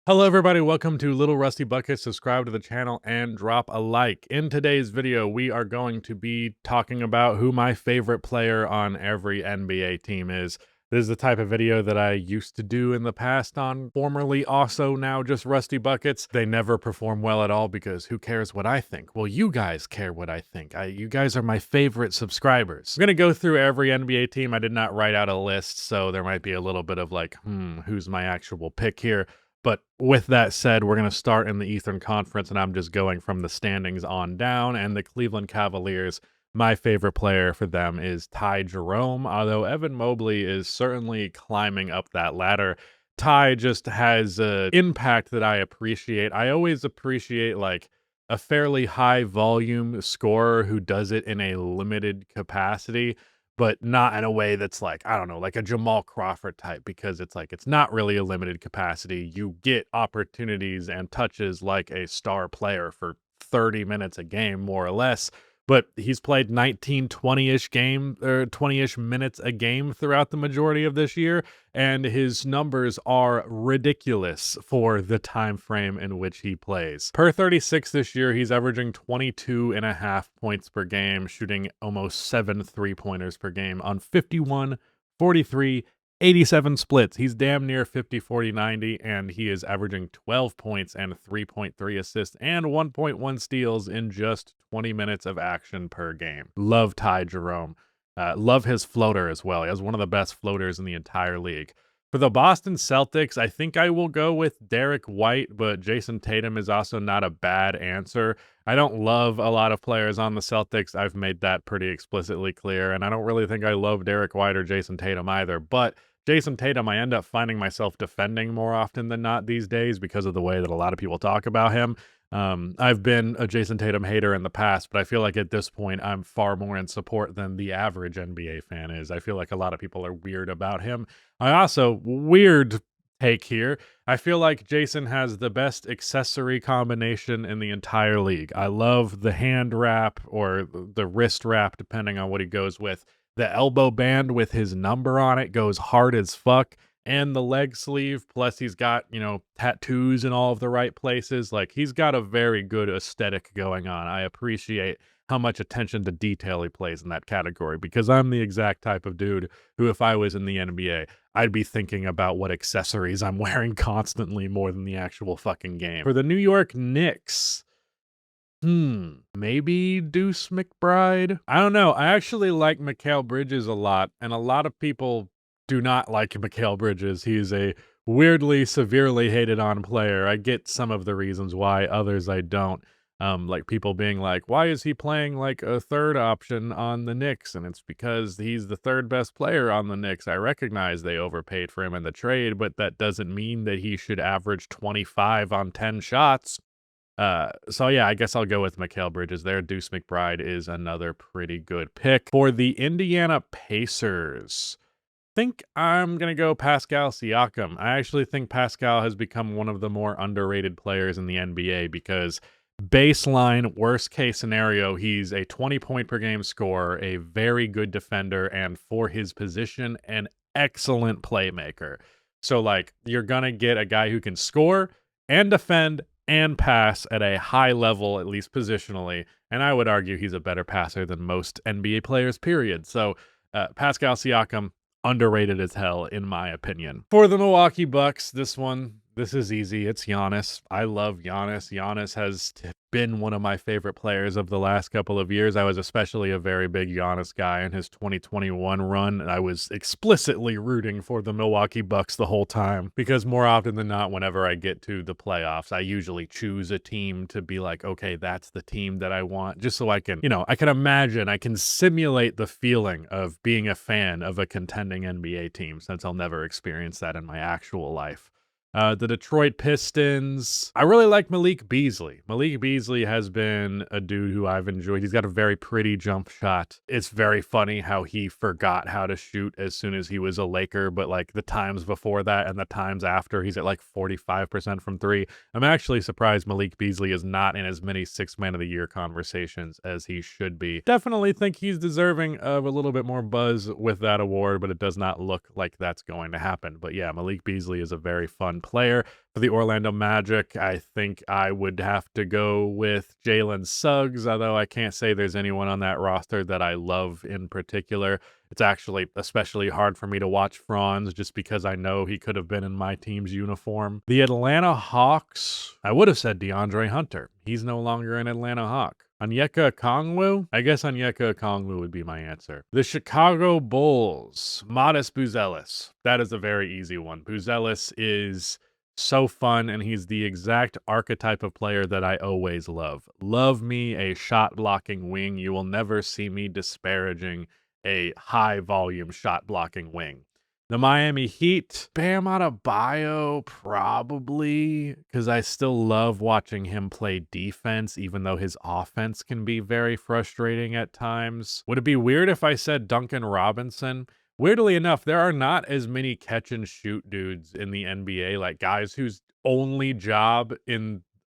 Hello everybody, welcome to Little Rusty Bucket. Subscribe to the channel and drop a like. In today's video, we are going to be talking about who my favorite player on every NBA team is. This is the type of video that I used to do in the past on formerly also now just Rusty Buckets. They never perform well at all because who cares what I think? Well, you guys care what I think. You guys are my favorite subscribers. I'm going to go through every NBA team. I did not write out a list, so there might be a little bit of like, who's my actual pick here? But with that said, we're going to start in the Eastern Conference, and I'm just going from the standings on down. And the Cleveland Cavaliers, my favorite player for them is Ty Jerome, although Evan Mobley is certainly climbing up that ladder. Ty just has an impact that I appreciate. I always appreciate like a fairly high volume scorer who does it in a limited capacity, but not in a way that's like, I don't know, like a Jamal Crawford type, because it's like, it's not really a limited capacity. You get opportunities and touches like a star player for 30 minutes a game, more or less. But he's played 19, 20-ish game or 20-ish minutes a game throughout the majority of this year, and his numbers are ridiculous for the time frame in which he plays. Per 36 this year, he's averaging 22.5 points per game, shooting almost 7 3-pointers per game on 51, 43, 87 splits. He's damn near 50, 40, 90, and he is averaging 12 points and 3.3 assists and 1.1 steals in just 20 minutes of action per game. Love Ty Jerome. Love his floater as well. He has one of the best floaters in the entire league. For the Boston Celtics, I think I will go with Derek White, but Jason Tatum is also not a bad answer. I don't love a lot of players on the Celtics. I've made that pretty explicitly clear, and I don't really think I love Derek White or Jason Tatum either, but Jason Tatum, I end up finding myself defending more often than not these days because of the way that a lot of people talk about him. I've been a Jason Tatum hater in the past, but I feel like at this point I'm far more in support than the average NBA fan is. I feel like a lot of people are weird about him. I also, weird take here, I feel like Jason has the best accessory combination in the entire league. I love the hand wrap or the wrist wrap, depending on what he goes with. The elbow band with his number on it goes hard as fuck, and the leg sleeve, plus he's got, tattoos in all of the right places. Like, he's got a very good aesthetic going on. I appreciate how much attention to detail he plays in that category, because I'm the exact type of dude who, if I was in the NBA, I'd be thinking about what accessories I'm wearing constantly more than the actual fucking game. For the New York Knicks, maybe Deuce McBride? I don't know. I actually like Mikal Bridges a lot, and a lot of people do not like Mikal Bridges. He's a weirdly, severely hated on player. I get some of the reasons why, others I don't. Like people being like, why is he playing like a third option on the Knicks? And it's because he's the third best player on the Knicks. I recognize they overpaid for him in the trade, but that doesn't mean that he should average 25 on 10 shots. So yeah, I guess I'll go with Mikal Bridges there. Deuce McBride is another pretty good pick. For the Indiana Pacers, I think I'm going to go Pascal Siakam. I actually think Pascal has become one of the more underrated players in the NBA because baseline, worst case scenario, he's a 20-point per game scorer, a very good defender, and for his position, an excellent playmaker. So like, you're going to get a guy who can score and defend and pass at a high level, at least positionally. And I would argue he's a better passer than most NBA players, period. So Pascal Siakam, underrated as hell, in my opinion. For the Milwaukee Bucks, this is easy. It's Giannis. I love Giannis. Giannis has been one of my favorite players of the last couple of years. I was especially a very big Giannis guy in his 2021 run. I was explicitly rooting for the Milwaukee Bucks the whole time because more often than not, whenever I get to the playoffs, I usually choose a team to be like, okay, that's the team that I want, just so I can, I can imagine, I can simulate the feeling of being a fan of a contending NBA team, since I'll never experience that in my actual life. The Detroit Pistons, I really like Malik Beasley. Malik Beasley has been a dude who I've enjoyed. He's got a very pretty jump shot. It's very funny how he forgot how to shoot as soon as he was a Laker, but like the times before that and the times after, he's at like 45% from three. I'm actually surprised Malik Beasley is not in as many Sixth Man of the Year conversations as he should be. Definitely think he's deserving of a little bit more buzz with that award, but it does not look like that's going to happen. But yeah, Malik Beasley is a very fun fun player. For the Orlando Magic, I think I would have to go with Jalen Suggs, although I can't say there's anyone on that roster that I love in particular. It's actually especially hard for me to watch Franz just because I know he could have been in my team's uniform. The Atlanta Hawks, I would have said DeAndre Hunter. He's no longer an Atlanta Hawk. Onyeka Okongwu? I guess Onyeka Okongwu would be my answer. The Chicago Bulls, Modest Buzelis. That is a very easy one. Buzelis is so fun, and he's the exact archetype of player that I always love. Love me a shot-blocking wing. You will never see me disparaging a high-volume shot-blocking wing. The Miami Heat, Bam Adebayo, probably, because I still love watching him play defense, even though his offense can be very frustrating at times. Would it be weird if I said Duncan Robinson? Weirdly enough, there are not as many catch and shoot dudes in the NBA, like guys whose only job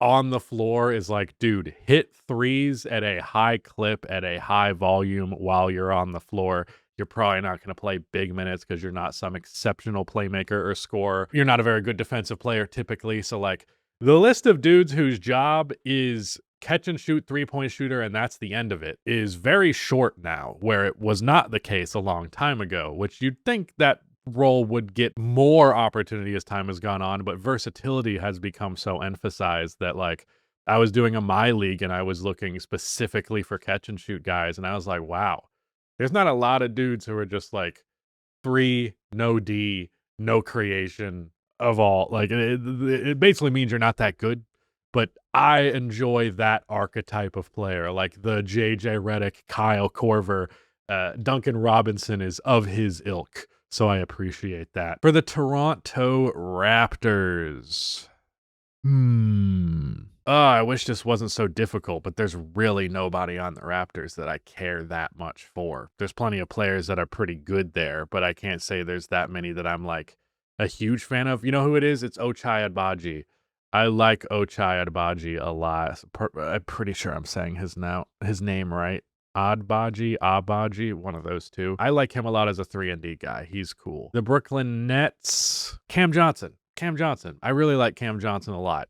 on the floor is like, dude, hit threes at a high clip, at a high volume while you're on the floor. You're probably not going to play big minutes because you're not some exceptional playmaker or scorer. You're not a very good defensive player typically. So like the list of dudes whose job is catch and shoot, 3-point shooter, and that's the end of it, is very short now, where it was not the case a long time ago, which you'd think that role would get more opportunity as time has gone on, but versatility has become so emphasized that like I was doing a My League and I was looking specifically for catch and shoot guys, and I was like, wow, there's not a lot of dudes who are just like 3, no D, no creation of all. Like it basically means you're not that good. But I enjoy that archetype of player, like the JJ Redick, Kyle Korver, Duncan Robinson is of his ilk. So I appreciate that. For the Toronto Raptors. Oh, I wish this wasn't so difficult, but there's really nobody on the Raptors that I care that much for. There's plenty of players that are pretty good there, but I can't say there's that many that I'm like a huge fan of. You know who it is? It's Ochai Agbaji. I like Ochai Agbaji a lot. I'm pretty sure I'm saying his name right. Abaji, one of those two. I like him a lot as a 3-and-D guy. He's cool. The Brooklyn Nets, Cam Johnson. I really like Cam Johnson a lot.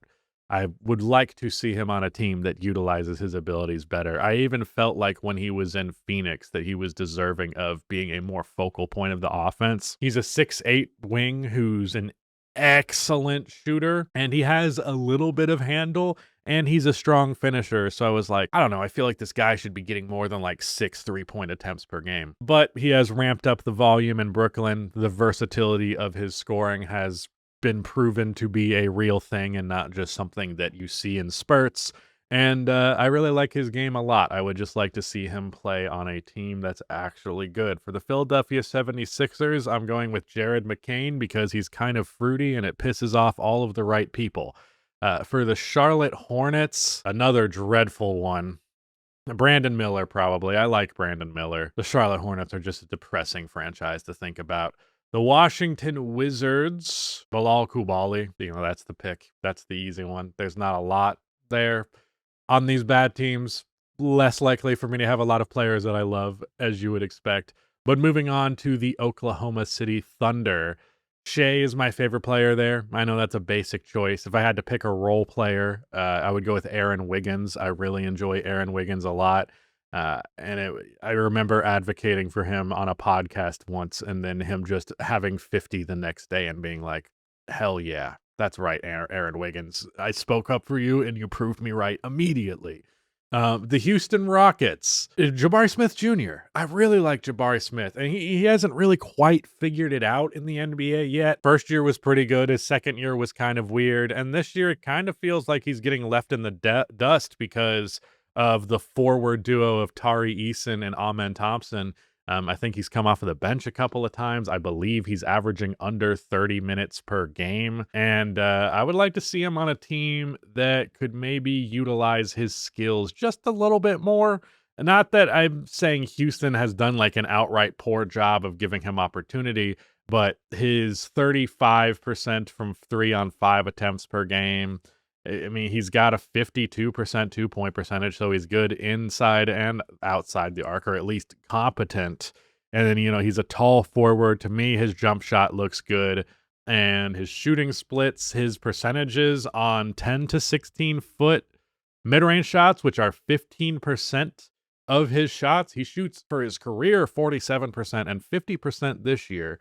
I would like to see him on a team that utilizes his abilities better. I even felt like when he was in Phoenix that he was deserving of being a more focal point of the offense. He's a 6'8" wing who's an excellent shooter, and he has a little bit of handle, and he's a strong finisher. So I was like, I don't know, I feel like this guy should be getting more than like 6 3-point attempts per game. But he has ramped up the volume in Brooklyn. The versatility of his scoring has been proven to be a real thing and not just something that you see in spurts. And I really like his game a lot. I would just like to see him play on a team that's actually good. For the Philadelphia 76ers, I'm going with Jared McCain because he's kind of fruity and it pisses off all of the right people. For the Charlotte Hornets, another dreadful one. Brandon Miller, probably. I like Brandon Miller. The Charlotte Hornets are just a depressing franchise to think about. The Washington Wizards, Bilal Coulibaly. That's the pick. That's the easy one. There's not a lot there. On these bad teams, less likely for me to have a lot of players that I love, as you would expect. But moving on to the Oklahoma City Thunder, Shea is my favorite player there. I know that's a basic choice. If I had to pick a role player, I would go with Aaron Wiggins. I really enjoy Aaron Wiggins a lot. I remember advocating for him on a podcast once and then him just having 50 the next day and being like, hell yeah. That's right, Aaron Wiggins. I spoke up for you, and you proved me right immediately. The Houston Rockets, Jabari Smith Jr. I really like Jabari Smith, and he hasn't really quite figured it out in the NBA yet. First year was pretty good. His second year was kind of weird, and this year it kind of feels like he's getting left in the dust because of the forward duo of Tari Eason and Amen Thompson. I think he's come off of the bench a couple of times. I believe he's averaging under 30 minutes per game. And I would like to see him on a team that could maybe utilize his skills just a little bit more. Not that I'm saying Houston has done like an outright poor job of giving him opportunity, but his 35% from 3-on-5 attempts per game, I mean, he's got a 52% 2-point percentage, so he's good inside and outside the arc, or at least competent. And then, he's a tall forward. To me, his jump shot looks good. and his shooting splits, his percentages on 10 to 16 foot mid-range shots, which are 15% of his shots. He shoots for his career 47% and 50% this year.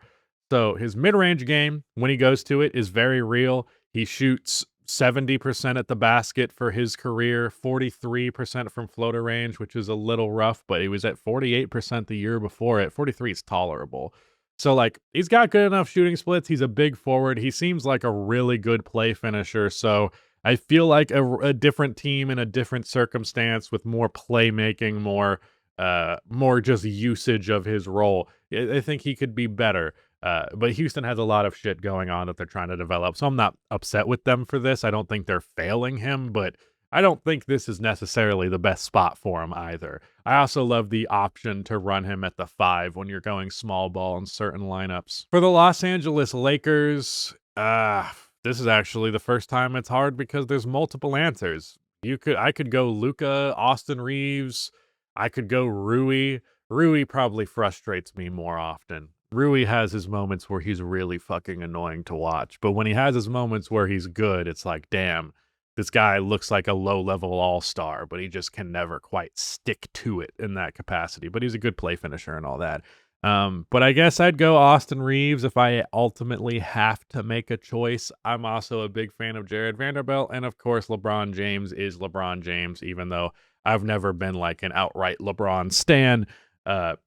So his mid-range game, when he goes to it, is very real. He shoots 70% at the basket for his career, 43% from floater range, which is a little rough, but he was at 48% the year before it. 43 is tolerable. So, like, he's got good enough shooting splits. He's a big forward. He seems like a really good play finisher. So, I feel like a different team in a different circumstance with more playmaking, more just usage of his role. I think he could be better. But Houston has a lot of shit going on that they're trying to develop. So I'm not upset with them for this. I don't think they're failing him, but I don't think this is necessarily the best spot for him either. I also love the option to run him at the 5 when you're going small ball in certain lineups. For the Los Angeles Lakers, this is actually the first time it's hard because there's multiple answers. I could go Luka, Austin Reeves, I could go Rui. Rui probably frustrates me more often. Rui has his moments where he's really fucking annoying to watch, but when he has his moments where he's good, it's like, damn, this guy looks like a low-level all-star, but he just can never quite stick to it in that capacity. But he's a good play finisher and all that. But I guess I'd go Austin Reeves if I ultimately have to make a choice. I'm also a big fan of Jared Vanderbilt, and of course, LeBron James is LeBron James, even though I've never been like an outright LeBron stan.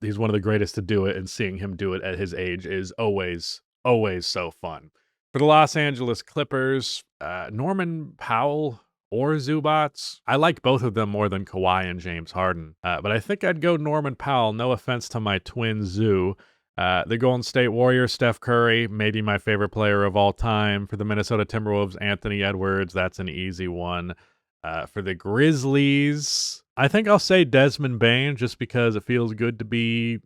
He's one of the greatest to do it, and seeing him do it at his age is always so fun. For the Los Angeles Clippers, Norman Powell or Zubats. I like both of them more than Kawhi and James Harden, but I think I'd go Norman Powell. No offense to my twin Zoo. The Golden State Warriors, Steph Curry, maybe my favorite player of all time. For the Minnesota Timberwolves, Anthony Edwards. That's an easy one. For the Grizzlies, I think I'll say Desmond Bane just because it feels good to be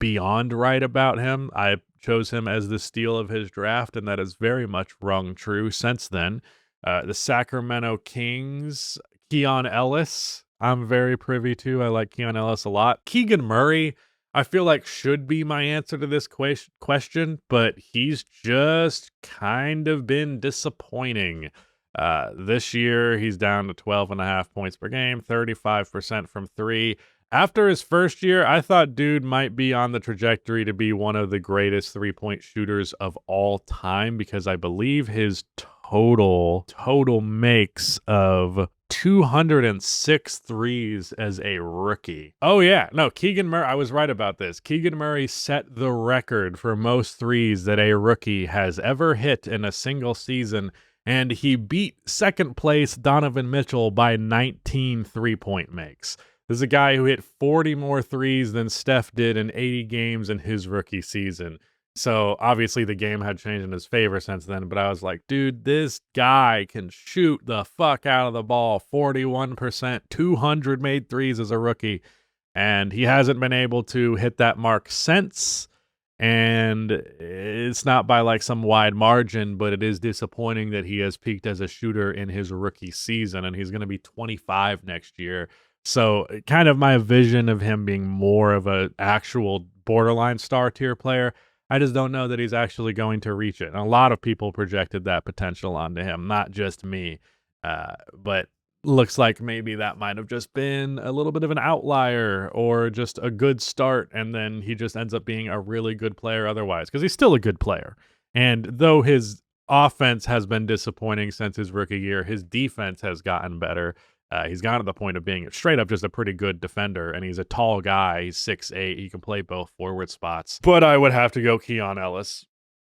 beyond right about him. I chose him as the steal of his draft, and that has very much rung true since then. The Sacramento Kings, Keon Ellis, I'm very privy to. I like Keon Ellis a lot. Keegan Murray, I feel like should be my answer to this question, but he's just kind of been disappointing. This year, he's down to 12.5 points per game, 35% from 3. After his first year, I thought dude might be on the trajectory to be one of the greatest three-point shooters of all time because I believe his total makes of 206 threes as a rookie. Oh yeah, no, Keegan Murray, I was right about this. Keegan Murray set the record for most threes that a rookie has ever hit in a single season, and he beat second place Donovan Mitchell by 19 three-point makes. This is a guy who hit 40 more threes than Steph did in 80 games in his rookie season. So obviously the game had changed in his favor since then, but I was like, dude, this guy can shoot the fuck out of the ball. 41%, 200 made threes as a rookie. And he hasn't been able to hit that mark since. And it's not by like some wide margin, but it is disappointing that he has peaked as a shooter in his rookie season, and he's going to be 25 next year. So kind of my vision of him being more of an actual borderline star tier player, I just don't know that he's actually going to reach it. And a lot of people projected that potential onto him, not just me. But looks like maybe that might have just been a little bit of an outlier or just a good start, and then he just ends up being a really good player otherwise, because he's still a good player. And though his offense has been disappointing since his rookie year, his defense has gotten better. He's gotten to the point of being straight up just a pretty good defender, and he's a tall guy. He's 6'8". He can play both forward spots. But I would have to go Keon Ellis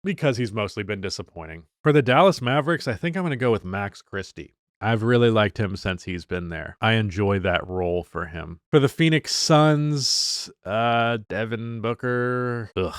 because he's mostly been disappointing. For the Dallas Mavericks, I think I'm going to go with Max Christie. I've really liked him since he's been there. I enjoy that role for him. For the Phoenix Suns, Devin Booker. Ugh,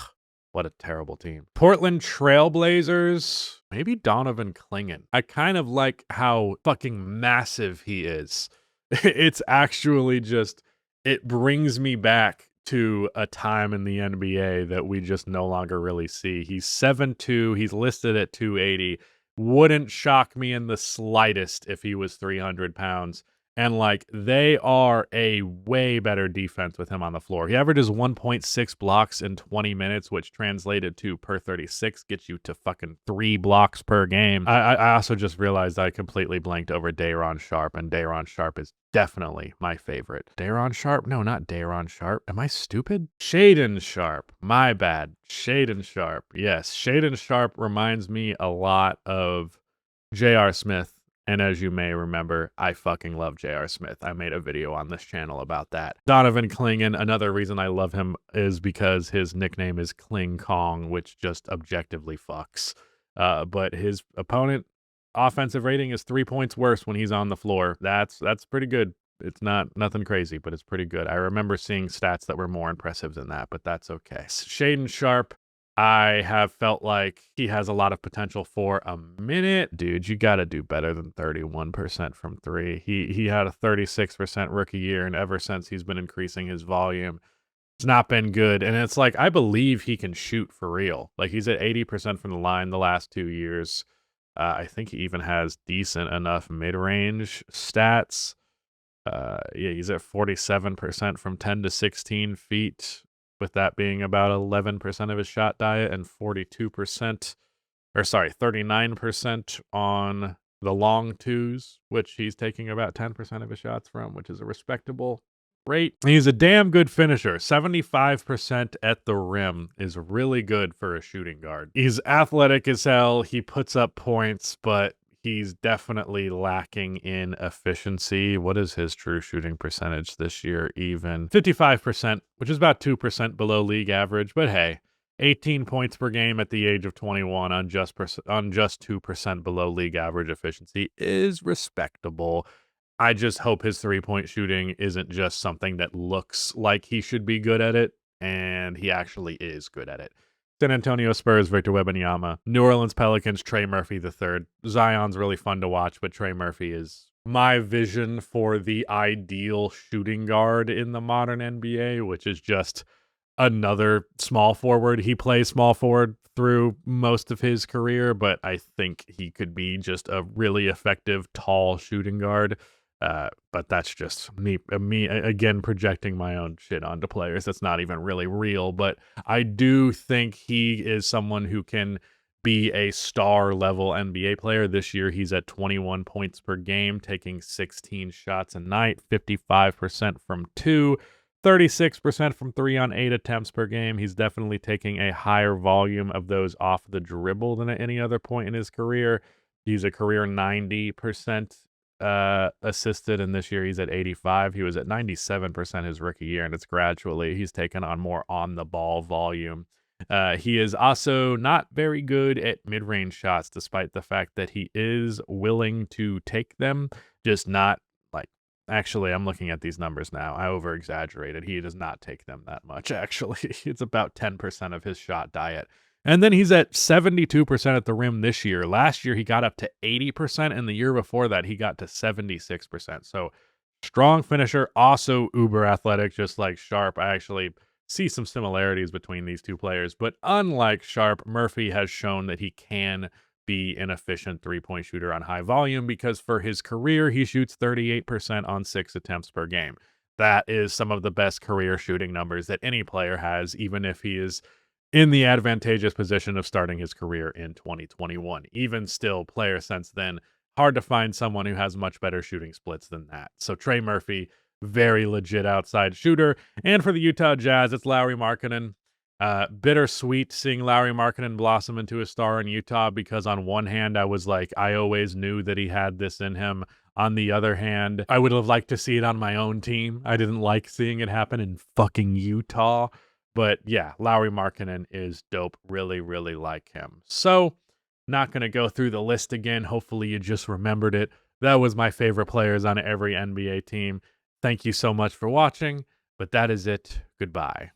what a terrible team. Portland Trailblazers, maybe Donovan Clingan. I kind of like how fucking massive he is. It's actually just, it brings me back to a time in the NBA that we just no longer really see. He's 7'2", he's listed at 280. Wouldn't shock me in the slightest if he was 300 pounds. And like they are a way better defense with him on the floor. He averages 1.6 blocks in 20 minutes, which translated to per 36 gets you to fucking 3 blocks per game. I also just realized I completely blanked over Day'Ron Sharpe, and Day'Ron Sharpe is definitely my favorite. Day'Ron Sharpe? No, not Day'Ron Sharpe. Am I stupid? Shaedon Sharpe. My bad. Shaedon Sharpe. Yes, Shaedon Sharpe reminds me a lot of J.R. Smith. And as you may remember, I fucking love J.R. Smith. I made a video on this channel about that. Donovan Clingan, another reason I love him is because his nickname is Kling Kong, which just objectively fucks. But his opponent offensive rating is 3 points worse when he's on the floor. That's pretty good. It's nothing crazy, but it's pretty good. I remember seeing stats that were more impressive than that, but that's okay. Shaedon Sharpe, I have felt like he has a lot of potential for a minute. Dude, you got to do better than 31% from three. He had a 36% rookie year, and ever since he's been increasing his volume, it's not been good. And it's like, I believe he can shoot for real. Like, he's at 80% from the line the last 2 years. I think he even has decent enough mid-range stats. Yeah, he's at 47% from 10 to 16 feet, with that being about 11% of his shot diet, and 39% on the long twos, which he's taking about 10% of his shots from, which is a respectable rate. He's a damn good finisher. 75% at the rim is really good for a shooting guard. He's athletic as hell. He puts up points, but he's definitely lacking in efficiency. What is his true shooting percentage this year? Even 55%, which is about 2% below league average. But hey, 18 points per game at the age of 21 on just 2% below league average efficiency is respectable. I just hope his three-point shooting isn't just something that looks like he should be good at it, and he actually is good at it. San Antonio Spurs, Victor Wembanyama. New Orleans Pelicans, Trey Murphy III. Zion's really fun to watch, but Trey Murphy is my vision for the ideal shooting guard in the modern NBA, which is just another small forward. He plays small forward through most of his career, but I think he could be just a really effective, tall shooting guard. But that's just me again projecting my own shit onto players. That's not even really real, but I do think he is someone who can be a star level NBA player. This year, he's at 21 points per game, taking 16 shots a night, 55% from two, 36% from three on 8 attempts per game. He's definitely taking a higher volume of those off the dribble than at any other point in his career. He's a career 90% assisted, and this year he's at 85. He was at 97% his rookie year, and it's gradually he's taken on more on the ball volume. He is also not very good at mid-range shots, despite the fact that he is willing to take them, just not like, actually, I'm looking at these numbers now. I over-exaggerated. He does not take them that much, actually. It's about 10% of his shot diet. And then he's at 72% at the rim this year. Last year, he got up to 80%, and the year before that, he got to 76%. So strong finisher, also uber athletic, just like Sharpe. I actually see some similarities between these two players. But unlike Sharpe, Murphy has shown that he can be an efficient three-point shooter on high volume, because for his career, he shoots 38% on 6 attempts per game. That is some of the best career shooting numbers that any player has, even if he is in the advantageous position of starting his career in 2021. Even still, player since then, hard to find someone who has much better shooting splits than that. So Trey Murphy, very legit outside shooter. And for the Utah Jazz, it's Lauri Markkanen. Bittersweet seeing Lauri Markkanen blossom into a star in Utah, because on one hand, I was like, I always knew that he had this in him. On the other hand, I would have liked to see it on my own team. I didn't like seeing it happen in fucking Utah. But yeah, Lauri Markkanen is dope. Really, really like him. So, not going to go through the list again. Hopefully you just remembered it. That was my favorite players on every NBA team. Thank you so much for watching, but that is it. Goodbye.